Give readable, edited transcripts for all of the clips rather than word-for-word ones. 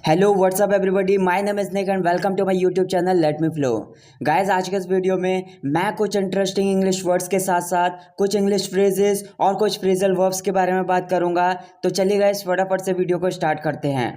Hello what's up everybody, my name is Nick and welcome to my YouTube channel let me flow. Guys, आज के इस video में मैं कुछ इंटरेस्टिंग इंग्लिश वर्ड्स के साथ साथ कुछ इंग्लिश फ्रेजेस और कुछ फ्रेजल वर्ब्स के बारे में बात करूंगा। तो चलिए गाइस, फटाफट से वीडियो को स्टार्ट करते हैं।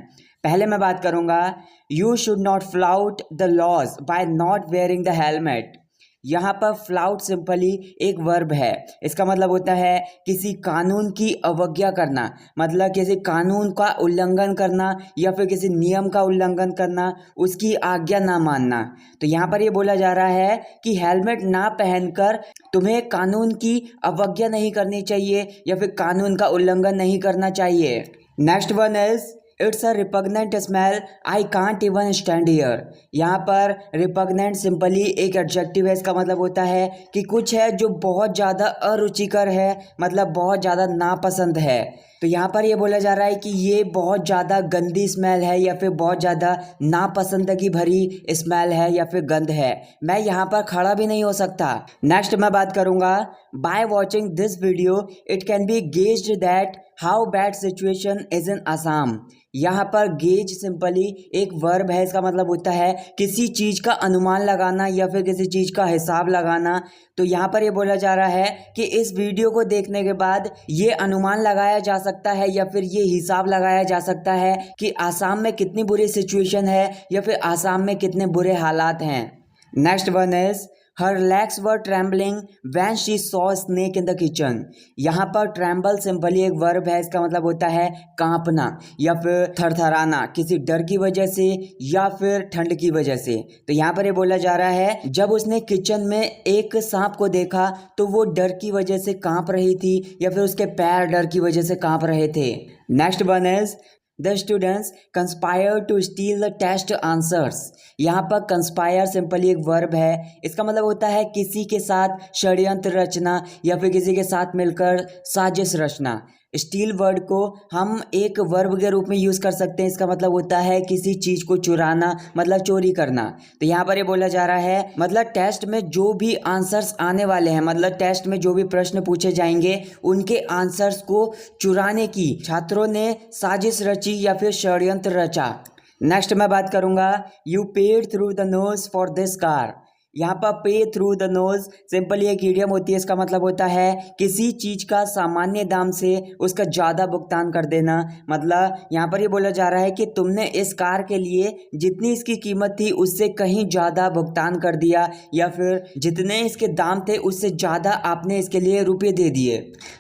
पहले मैं बात करूंगा, you should not flout the laws by not wearing the helmet. यहाँ पर फ्लाउट सिंपली एक वर्ब है। इसका मतलब होता है किसी कानून की अवज्ञा करना, मतलब किसी कानून का उल्लंघन करना या फिर किसी नियम का उल्लंघन करना, उसकी आज्ञा ना मानना। तो यहाँ पर ये बोला जा रहा है कि हेलमेट ना पहनकर तुम्हें कानून की अवज्ञा नहीं करनी चाहिए या फिर कानून का उल्लंघन नहीं करना चाहिए। Next one is it's a repugnant smell, I can't even stand here. यहाँ पर रिपग्नेंट सिंपली एक एडजेक्टिव है। इसका मतलब होता है कि कुछ है जो बहुत ज़्यादा अरुचिकर है, मतलब बहुत ज़्यादा नापसंद है। तो यहाँ पर ये बोला जा रहा है कि ये बहुत ज़्यादा गंदी स्मेल है या फिर बहुत ज़्यादा नापसंदगी भरी स्मेल है या फिर गंध है, मैं यहाँ पर खड़ा भी नहीं हो सकता। नेक्स्ट मैं बात करूँगा, by watching this video it can be gazed that how bad situation is in Assam. यहाँ पर गेज सिंपली एक वर्ब है। इसका मतलब होता है किसी चीज़ का अनुमान लगाना या फिर किसी चीज़ का हिसाब लगाना। तो यहाँ पर ये बोला जा रहा है कि इस वीडियो को देखने के बाद ये अनुमान लगाया जा सकता है या फिर ये हिसाब लगाया जा सकता है कि आसाम में कितनी बुरी सिचुएशन है या फिर आसाम में कितने बुरे हालात हैं। Next one is her legs were trembling when she saw a snake in the kitchen। यहाँ पर tremble सिंपली एक वर्ब है। इसका मतलब होता है कांपना या फिर थरथराना, किसी डर की वजह से या फिर ठंड की वजह से। तो यहाँ पर ये बोला जा रहा है जब उसने किचन में एक सांप को देखा तो वो डर की वजह से कांप रही थी या फिर उसके पैर डर की वजह से कांप रहे थे। Next one is the students conspire to steal the test answers. यहाँ पर कंस्पायर सिंपली एक वर्ब है। इसका मतलब होता है किसी के साथ षड्यंत्र रचना या फिर किसी के साथ मिलकर साजिश रचना। स्टील वर्ड को हम एक वर्ब के रूप में यूज़ कर सकते हैं। इसका मतलब होता है किसी चीज़ को चुराना, मतलब चोरी करना। तो यहाँ पर ये बोला जा रहा है मतलब टेस्ट में जो भी आंसर्स आने वाले हैं, मतलब टेस्ट में जो भी प्रश्न पूछे जाएंगे उनके आंसर्स को चुराने की छात्रों ने साजिश रची या फिर षड्यंत्र रचा। नेक्स्ट मैं बात करूंगा, you paid through the nose for this car. यहाँ पर पे थ्रू द नोज सिंपली एक इडियम होती है। इसका मतलब होता है किसी चीज़ का सामान्य दाम से उसका ज़्यादा भुगतान कर देना। मतलब यहाँ पर ये बोला जा रहा है कि तुमने इस कार के लिए जितनी इसकी कीमत थी उससे कहीं ज़्यादा भुगतान कर दिया या फिर जितने इसके दाम थे उससे ज़्यादा आपने इसके लिए रुपये दे दिए।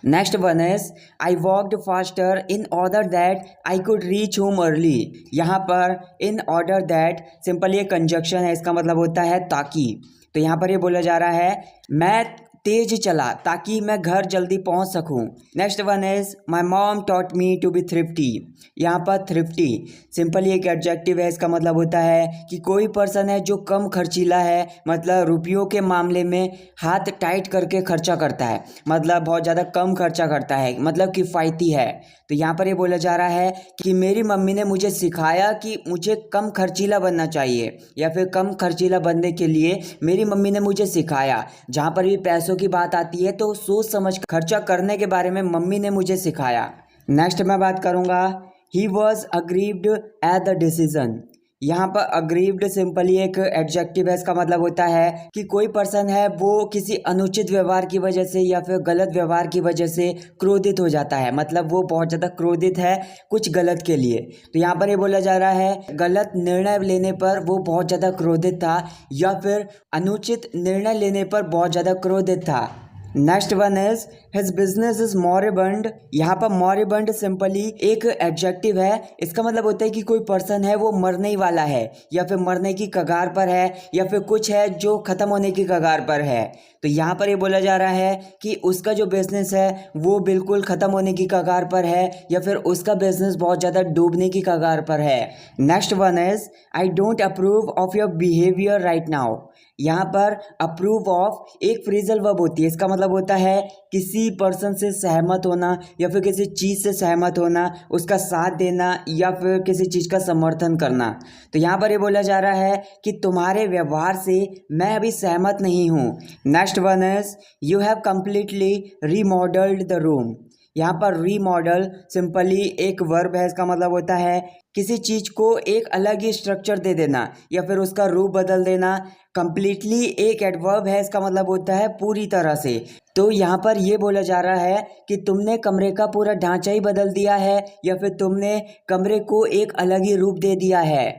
Next one is I walked faster in order that I could reach home early. यहाँ पर इन ऑर्डर दैट सिंपली एक कंजक्शन है। इसका मतलब होता है ताकि। तो यहाँ पर ये बोला जा रहा है मैं तेज चला ताकि मैं घर जल्दी पहुँच सकूँ। Next one is my mom taught me to be thrifty. यहाँ पर थ्रिफ्टी सिंपली एक एडजेक्टिव है। इसका मतलब होता है कि कोई पर्सन है जो कम खर्चीला है, मतलब रुपयों के मामले में हाथ टाइट करके खर्चा करता है, मतलब बहुत ज़्यादा कम खर्चा करता है, मतलब किफ़ायती है। तो यहाँ पर ये बोला जा रहा है कि मेरी मम्मी ने मुझे सिखाया कि मुझे कम खर्चीला बनना चाहिए या फिर कम खर्चीला बनने के लिए मेरी मम्मी ने मुझे सिखाया। जहाँ पर भी पैसों की बात आती है तो सोच समझ खर्चा करने के बारे में मम्मी ने मुझे सिखाया। नेक्स्ट मैं बात करूँगा, he was aggrieved at the decision. यहाँ पर अग्रीव्ड सिंपली एक एडजेक्टिव है। इसका मतलब होता है कि कोई पर्सन है वो किसी अनुचित व्यवहार की वजह से या फिर गलत व्यवहार की वजह से क्रोधित हो जाता है, मतलब वो बहुत ज़्यादा क्रोधित है कुछ गलत के लिए। तो यहाँ पर ये बोला जा रहा है गलत निर्णय लेने पर वो बहुत ज़्यादा क्रोधित था या फिर अनुचित निर्णय लेने पर बहुत ज़्यादा क्रोधित था। Next one is his business is moribund. यहाँ पर मॉरिबंड सिंपली एक एडजेक्टिव है। इसका मतलब होता है कि कोई पर्सन है वो मरने ही वाला है या फिर मरने की कगार पर है या फिर कुछ है जो ख़त्म होने की कगार पर है। तो यहाँ पर ये बोला जा रहा है कि उसका जो बिजनेस है वो बिल्कुल ख़त्म होने की कगार पर है या फिर उसका बिजनेस बहुत ज़्यादा डूबने की कगार पर है। Next one is I don't approve of your behaviour right now. यहाँ पर अप्रूव ऑफ एक फ्रेजल वर्ब होती है। इसका मतलब होता है किसी पर्सन से सहमत होना या फिर किसी चीज़ से सहमत होना, उसका साथ देना या फिर किसी चीज़ का समर्थन करना। तो यहाँ पर ये बोला जा रहा है कि तुम्हारे व्यवहार से मैं अभी सहमत नहीं हूँ। Next one is you have completely remodelled the room. यहाँ पर रीमॉडल सिंपली एक वर्ब है, इसका मतलब होता है किसी चीज को एक अलग ही स्ट्रक्चर दे देना या फिर उसका रूप बदल देना। कंप्लीटली एक एडवर्ब है, इसका मतलब होता है पूरी तरह से। तो यहाँ पर ये बोला जा रहा है कि तुमने कमरे का पूरा ढांचा ही बदल दिया है या फिर तुमने कमरे को एक अलग ही रूप दे दिया है।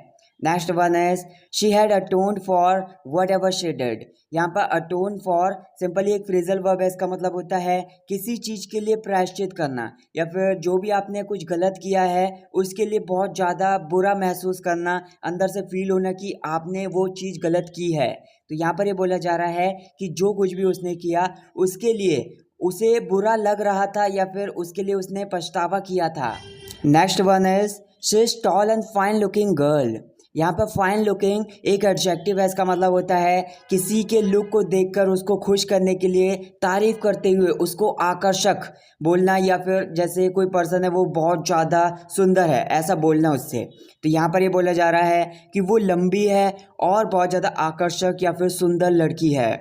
Next one is she had atoned for whatever she did. यहाँ पर अटोन फॉर सिंपली एक फ्रेजल वर्ब है, इसका मतलब होता है किसी चीज़ के लिए प्रायश्चित करना या फिर जो भी आपने कुछ गलत किया है उसके लिए बहुत ज़्यादा बुरा महसूस करना, अंदर से फील होना कि आपने वो चीज़ गलत की है। तो यहाँ पर ये बोला जा रहा है कि जो कुछ भी उसने किया उसके लिए उसे बुरा लग रहा था या फिर उसके लिए उसने पछतावा किया था। Next one is she is tall and fine looking girl. यहाँ पर फाइन लुकिंग एक एडजेक्टिव है, इसका मतलब होता है किसी के लुक को देखकर उसको खुश करने के लिए तारीफ करते हुए उसको आकर्षक बोलना या फिर जैसे कोई पर्सन है वो बहुत ज़्यादा सुंदर है ऐसा बोलना उससे। तो यहाँ पर ये बोला जा रहा है कि वो लंबी है और बहुत ज़्यादा आकर्षक या फिर सुंदर लड़की है।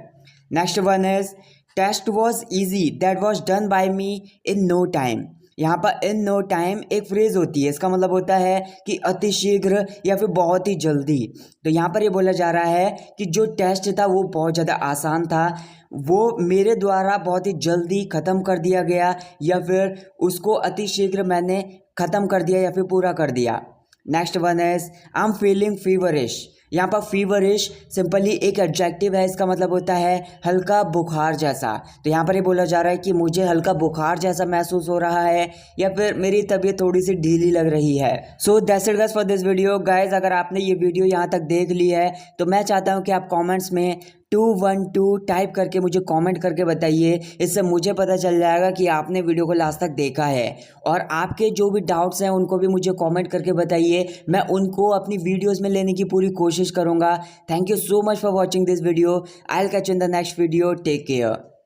Next one is test was easy that was done by me in no time. यहाँ पर इन नो टाइम एक फ्रेज होती है, इसका मतलब होता है कि अति शीघ्र या फिर बहुत ही जल्दी। तो यहाँ पर ये बोला जा रहा है कि जो टेस्ट था वो बहुत ज़्यादा आसान था, वो मेरे द्वारा बहुत ही जल्दी ख़त्म कर दिया गया या फिर उसको अति शीघ्र मैंने ख़त्म कर दिया या फिर पूरा कर दिया। Next one is I am feeling feverish. यहाँ पर फीवरिश सिंपली एक एडजेक्टिव है, इसका मतलब होता है हल्का बुखार जैसा। तो यहाँ पर ये बोला जा रहा है कि मुझे हल्का बुखार जैसा महसूस हो रहा है या फिर मेरी तबीयत थोड़ी सी ढीली लग रही है। So that's it guys for this video. Guys अगर आपने ये वीडियो यहाँ तक देख ली है तो मैं चाहता हूँ कि आप कॉमेंट्स में 212 टाइप करके मुझे कमेंट करके बताइए। इससे मुझे पता चल जाएगा कि आपने वीडियो को लास्ट तक देखा है। और आपके जो भी डाउट्स हैं उनको भी मुझे कमेंट करके बताइए, मैं उनको अपनी वीडियोस में लेने की पूरी कोशिश करूंगा। Thank you so much for watching this video. I will catch you in the next video. Take care.